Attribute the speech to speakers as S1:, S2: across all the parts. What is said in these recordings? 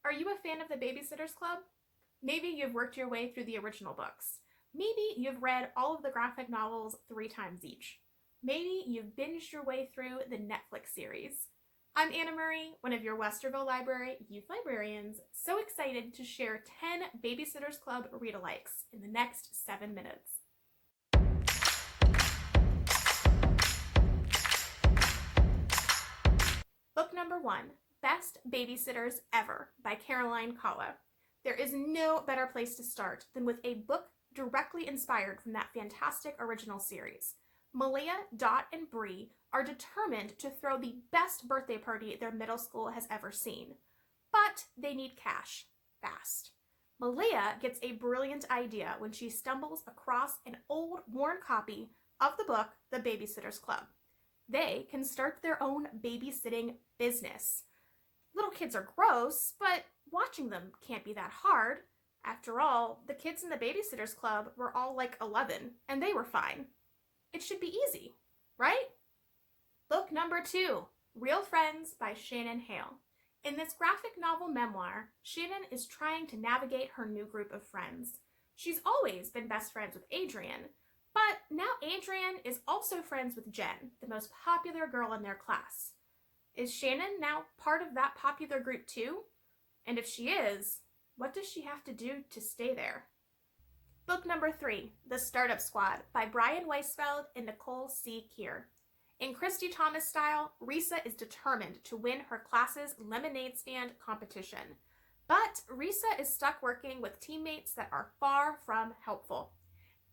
S1: Are you a fan of the Babysitters Club? Maybe you've worked your way through the original books. Maybe you've read all of the graphic novels 3 times each. Maybe you've binged your way through the Netflix series. I'm Anna Murray, one of your Westerville Library youth librarians, so excited to share 10 Babysitters Club read-alikes in the next 7 minutes. Book number 1, Best Babysitters Ever by Caroline Kalla. There is no better place to start than with a book directly inspired from that fantastic original series. Malia, Dot, and Bree are determined to throw the best birthday party their middle school has ever seen. But they need cash, fast. Malia gets a brilliant idea when she stumbles across an old, worn copy of the book, The Babysitter's Club. They can start their own babysitting business. Little kids are gross, but watching them can't be that hard. After all, the kids in the Babysitter's Club were all like 11, and they were fine. It should be easy, right? Book number 2, Real Friends by Shannon Hale. In this graphic novel memoir, Shannon is trying to navigate her new group of friends. She's always been best friends with Adrian, but now Adrian is also friends with Jen, the most popular girl in their class. Is Shannon now part of that popular group too? And if she is, what does she have to do to stay there? Book number 3, The Startup Squad by Brian Weisfeld and Nicole C. Keir. In Christy Thomas style, Risa is determined to win her class's lemonade stand competition. But Risa is stuck working with teammates that are far from helpful.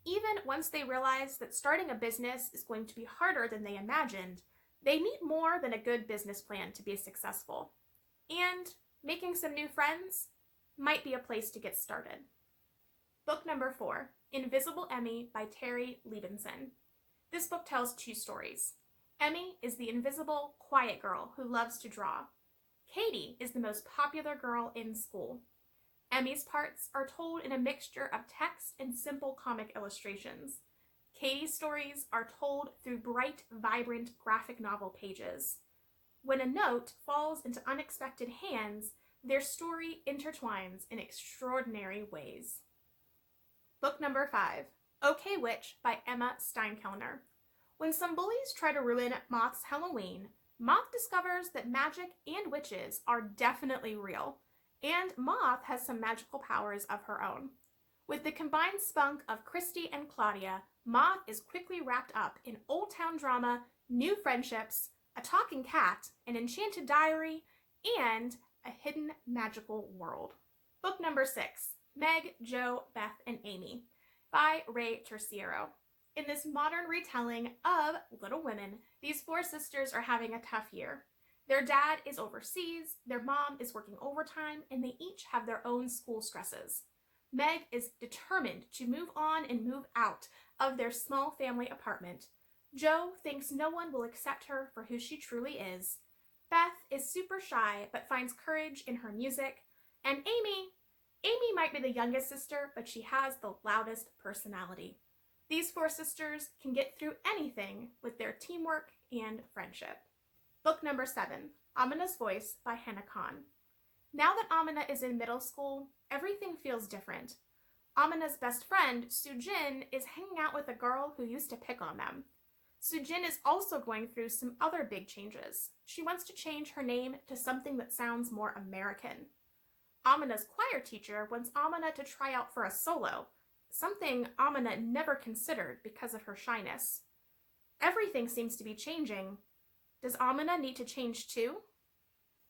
S1: Even once they realize that starting a business is going to be harder than they imagined, they need more than a good business plan to be successful. And making some new friends might be a place to get started. Book number 4, Invisible Emmy by Terry Liebenson. This book tells 2 stories. Emmy is the invisible, quiet girl who loves to draw. Katie is the most popular girl in school. Emmy's parts are told in a mixture of text and simple comic illustrations. Katie's stories are told through bright, vibrant graphic novel pages. When a note falls into unexpected hands, their story intertwines in extraordinary ways. Book number 5, Okay Witch by Emma Steinkellner. When some bullies try to ruin Moth's Halloween, Moth discovers that magic and witches are definitely real, and Moth has some magical powers of her own. With the combined spunk of Christy and Claudia, Moth is quickly wrapped up in old town drama, new friendships, a talking cat, an enchanted diary, and a hidden magical world. Book number 6, Meg, Jo, Beth, and Amy by Ray Terciero. In this modern retelling of Little Women, these 4 sisters are having a tough year. Their dad is overseas, their mom is working overtime, and they each have their own school stresses. Meg is determined to move on and move out of their small family apartment. Jo thinks no one will accept her for who she truly is. Beth is super shy but finds courage in her music. And Amy might be the youngest sister, but she has the loudest personality. These 4 sisters can get through anything with their teamwork and friendship. Book number 7, Amina's Voice by Hannah Khan. Now that Amina is in middle school, everything feels different. Amina's best friend, Sujin, is hanging out with a girl who used to pick on them. Sujin is also going through some other big changes. She wants to change her name to something that sounds more American. Amina's choir teacher wants Amina to try out for a solo, something Amina never considered because of her shyness. Everything seems to be changing. Does Amina need to change too?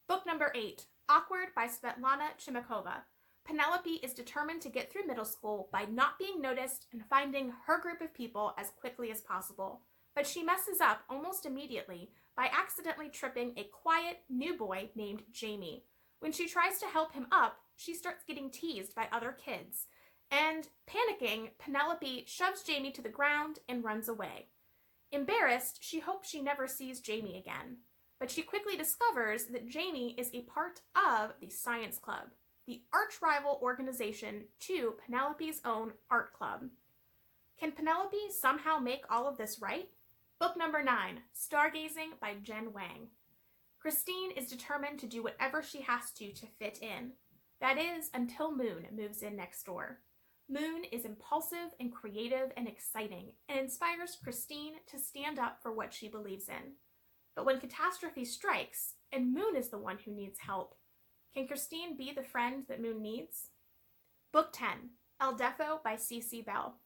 S1: Book number 8, Awkward by Svetlana Chimikova. Penelope is determined to get through middle school by not being noticed and finding her group of people as quickly as possible. But she messes up almost immediately by accidentally tripping a quiet new boy named Jamie. When she tries to help him up, she starts getting teased by other kids. And panicking, Penelope shoves Jamie to the ground and runs away. Embarrassed, she hopes she never sees Jamie again. But she quickly discovers that Jamie is a part of the Science Club, the arch-rival organization to Penelope's own art club. Can Penelope somehow make all of this right? Book number 9, Stargazing by Jen Wang. Christine is determined to do whatever she has to fit in. That is, until Moon moves in next door. Moon is impulsive and creative and exciting and inspires Christine to stand up for what she believes in. But when catastrophe strikes, and Moon is the one who needs help, can Christine be the friend that Moon needs? Book 10, El Deafo by C.C. Bell.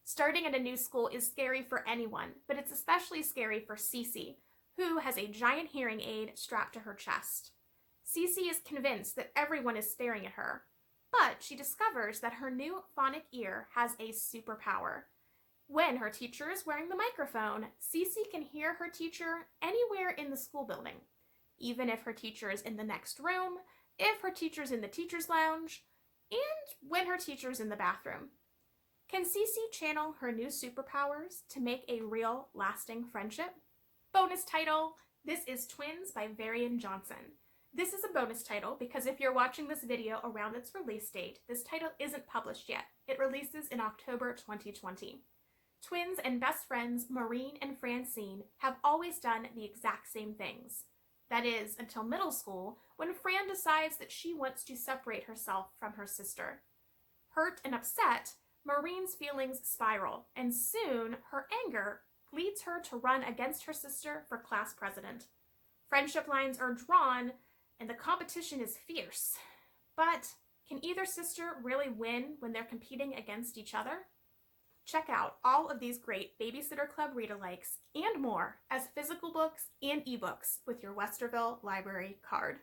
S1: Starting at a new school is scary for anyone, but it's especially scary for Cece, who has a giant hearing aid strapped to her chest. Cece is convinced that everyone is staring at her, but she discovers that her new phonic ear has a superpower. When her teacher is wearing the microphone, Cece can hear her teacher anywhere in the school building, even if her teacher is in the next room, if her teacher's in the teacher's lounge, and when her teacher's in the bathroom. Can Cece channel her new superpowers to make a real, lasting friendship? Bonus title, this is Twins by Varian Johnson. This is a bonus title because if you're watching this video around its release date, this title isn't published yet. It releases in October 2020. Twins and best friends Maureen and Francine have always done the exact same things. That is, until middle school, when Fran decides that she wants to separate herself from her sister. Hurt and upset, Maureen's feelings spiral, and soon her anger leads her to run against her sister for class president. Friendship lines are drawn, and the competition is fierce. But can either sister really win when they're competing against each other? Check out all of these great Babysitter Club read-alikes and more as physical books and ebooks with your Westerville Library card.